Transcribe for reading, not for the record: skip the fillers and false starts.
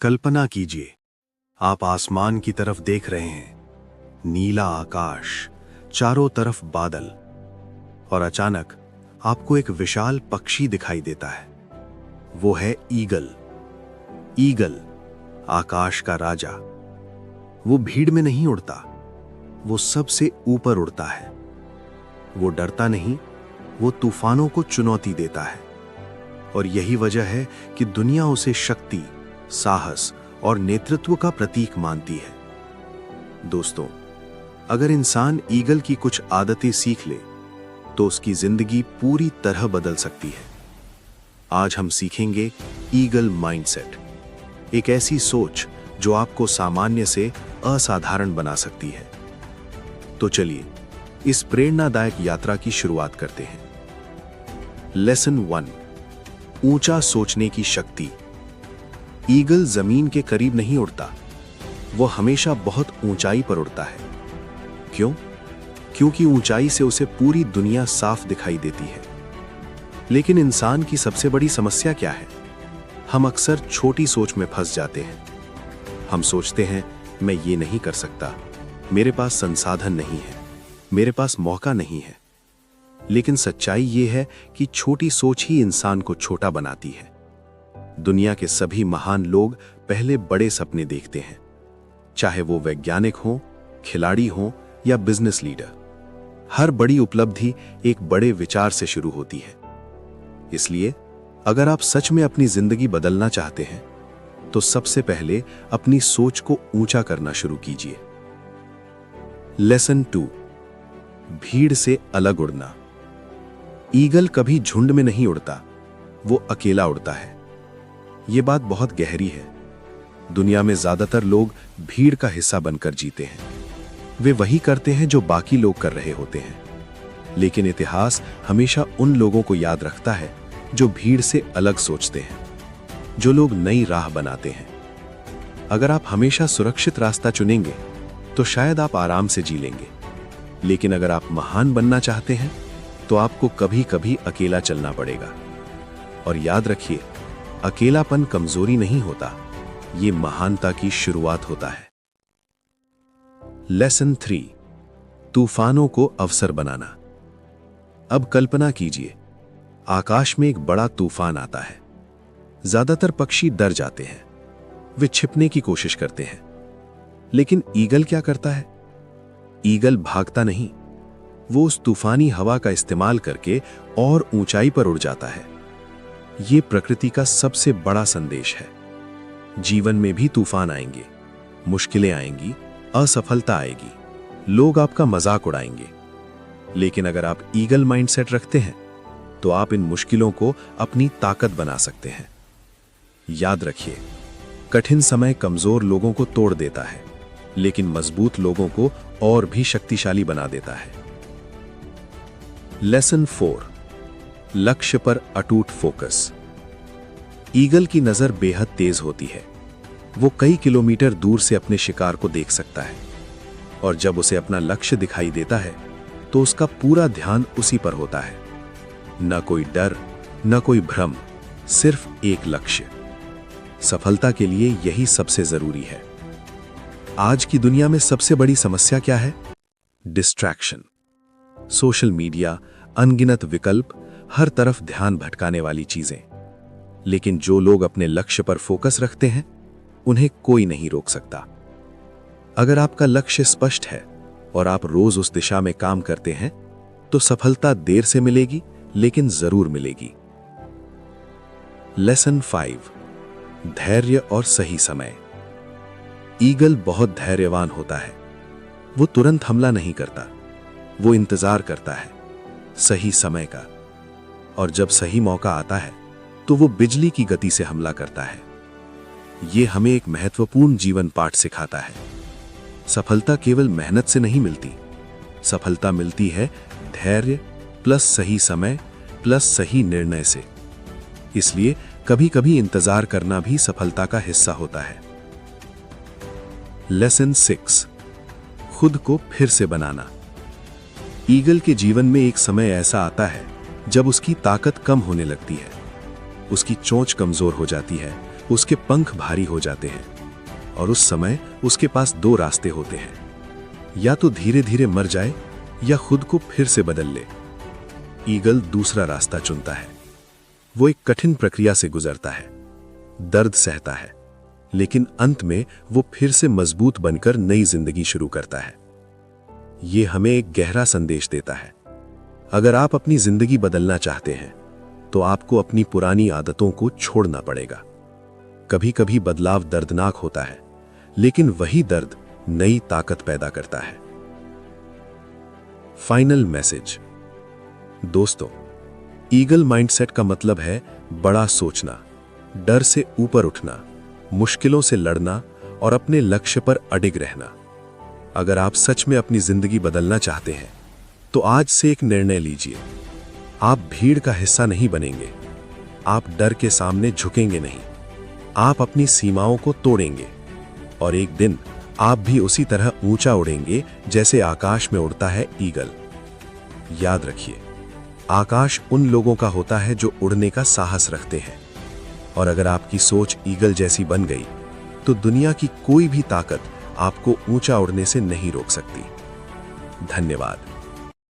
कल्पना कीजिए, आप आसमान की तरफ देख रहे हैं, नीला आकाश, चारों तरफ बादल, और अचानक आपको एक विशाल पक्षी दिखाई देता है। वो है ईगल। ईगल, आकाश का राजा। वो भीड़ में नहीं उड़ता, वो सबसे ऊपर उड़ता है। वो डरता नहीं, वो तूफानों को चुनौती देता है। और यही वजह है कि दुनिया उसे शक्ति, साहस और नेतृत्व का प्रतीक मानती है। दोस्तों, अगर इंसान ईगल की कुछ आदतें सीख ले तो उसकी जिंदगी पूरी तरह बदल सकती है। आज हम सीखेंगे ईगल माइंडसेट, एक ऐसी सोच जो आपको सामान्य से असाधारण बना सकती है। तो चलिए इस प्रेरणादायक यात्रा की शुरुआत करते हैं। लेसन 1, ऊंचा सोचने की शक्ति। ईगल जमीन के करीब नहीं उड़ता, वो हमेशा बहुत ऊंचाई पर उड़ता है। क्यों? क्योंकि ऊंचाई से उसे पूरी दुनिया साफ दिखाई देती है। लेकिन इंसान की सबसे बड़ी समस्या क्या है? हम अक्सर छोटी सोच में फंस जाते हैं। हम सोचते हैं, मैं ये नहीं कर सकता, मेरे पास संसाधन नहीं है, मेरे पास मौका नहीं है। लेकिन सच्चाई ये है कि छोटी सोच ही इंसान को छोटा बनाती है। दुनिया के सभी महान लोग पहले बड़े सपने देखते हैं, चाहे वो वैज्ञानिक हों, खिलाड़ी हों या बिजनेस लीडर। हर बड़ी उपलब्धि एक बड़े विचार से शुरू होती है। इसलिए अगर आप सच में अपनी जिंदगी बदलना चाहते हैं तो सबसे पहले अपनी सोच को ऊंचा करना शुरू कीजिए। लेसन 2, भीड़ से अलग उड़ना। ईगल कभी झुंड में नहीं उड़ता, वो अकेला उड़ता है। ये बात बहुत गहरी है। दुनिया में ज्यादातर लोग भीड़ का हिस्सा बनकर जीते हैं। वे वही करते हैं जो बाकी लोग कर रहे होते हैं। लेकिन इतिहास हमेशा उन लोगों को याद रखता है जो भीड़ से अलग सोचते हैं, जो लोग नई राह बनाते हैं। अगर आप हमेशा सुरक्षित रास्ता चुनेंगे तो शायद आप आराम से जी लेंगे। लेकिन अगर आप महान बनना चाहते हैं तो आपको कभी कभी अकेला चलना पड़ेगा। और याद रखिए, अकेलापन कमजोरी नहीं होता, ये महानता की शुरुआत होता है। लेसन 3, तूफानों को अवसर बनाना। अब कल्पना कीजिए, आकाश में एक बड़ा तूफान आता है। ज्यादातर पक्षी डर जाते हैं, वे छिपने की कोशिश करते हैं। लेकिन ईगल क्या करता है? ईगल भागता नहीं, वो उस तूफानी हवा का इस्तेमाल करके और ऊंचाई पर उड़ जाता है। ये प्रकृति का सबसे बड़ा संदेश है। जीवन में भी तूफान आएंगे, मुश्किलें आएंगी, असफलता आएगी, लोग आपका मजाक उड़ाएंगे। लेकिन अगर आप ईगल माइंडसेट रखते हैं तो आप इन मुश्किलों को अपनी ताकत बना सकते हैं। याद रखिए, कठिन समय कमजोर लोगों को तोड़ देता है, लेकिन मजबूत लोगों को और भी शक्तिशाली बना देता है। लेसन 4, लक्ष्य पर अटूट फोकस। ईगल की नजर बेहद तेज होती है। वो कई किलोमीटर दूर से अपने शिकार को देख सकता है, और जब उसे अपना लक्ष्य दिखाई देता है तो उसका पूरा ध्यान उसी पर होता है। न कोई डर, न कोई भ्रम, सिर्फ एक लक्ष्य। सफलता के लिए यही सबसे जरूरी है। आज की दुनिया में सबसे बड़ी समस्या क्या है? डिस्ट्रैक्शन। सोशल मीडिया, अनगिनत विकल्प, हर तरफ ध्यान भटकाने वाली चीजें। लेकिन जो लोग अपने लक्ष्य पर फोकस रखते हैं, उन्हें कोई नहीं रोक सकता। अगर आपका लक्ष्य स्पष्ट है और आप रोज उस दिशा में काम करते हैं तो सफलता देर से मिलेगी, लेकिन जरूर मिलेगी। लेसन 5, धैर्य और सही समय। ईगल बहुत धैर्यवान होता है। वो तुरंत हमला नहीं करता, वो इंतजार करता है सही समय का। और जब सही मौका आता है तो वो बिजली की गति से हमला करता है। ये हमें एक महत्वपूर्ण जीवन पाठ सिखाता है। सफलता केवल मेहनत से नहीं मिलती, सफलता मिलती है धैर्य प्लस सही समय प्लस सही निर्णय से। इसलिए कभी कभी इंतजार करना भी सफलता का हिस्सा होता है। लेसन 6, खुद को फिर से बनाना। ईगल के जीवन में एक समय ऐसा आता है जब उसकी ताकत कम होने लगती है, उसकी चोंच कमजोर हो जाती है, उसके पंख भारी हो जाते हैं और उस समय उसके पास दो रास्ते होते हैं, या तो धीरे धीरे मर जाए या खुद को फिर से बदल ले। ईगल दूसरा रास्ता चुनता है। वो एक कठिन प्रक्रिया से गुजरता है, दर्द सहता है, लेकिन अंत में वो फिर से मजबूत बनकर नई जिंदगी शुरू करता है। ये हमें एक गहरा संदेश देता है। अगर आप अपनी जिंदगी बदलना चाहते हैं तो आपको अपनी पुरानी आदतों को छोड़ना पड़ेगा। कभी कभी बदलाव दर्दनाक होता है, लेकिन वही दर्द नई ताकत पैदा करता है। Final message. दोस्तों, ईगल माइंडसेट का मतलब है बड़ा सोचना, डर से ऊपर उठना, मुश्किलों से लड़ना और अपने लक्ष्य पर अडिग रहना। अगर आप सच में अपनी जिंदगी बदलना चाहते हैं तो आज से एक निर्णय लीजिए। आप भीड़ का हिस्सा नहीं बनेंगे, आप डर के सामने झुकेंगे नहीं, आप अपनी सीमाओं को तोड़ेंगे और एक दिन आप भी उसी तरह ऊंचा उड़ेंगे जैसे आकाश में उड़ता है ईगल। याद रखिए, आकाश उन लोगों का होता है जो उड़ने का साहस रखते हैं, और अगर आपकी सोच ईगल जैसी बन गई तो दुनिया की कोई भी ताकत आपको ऊंचा उड़ने से नहीं रोक सकती। धन्यवाद।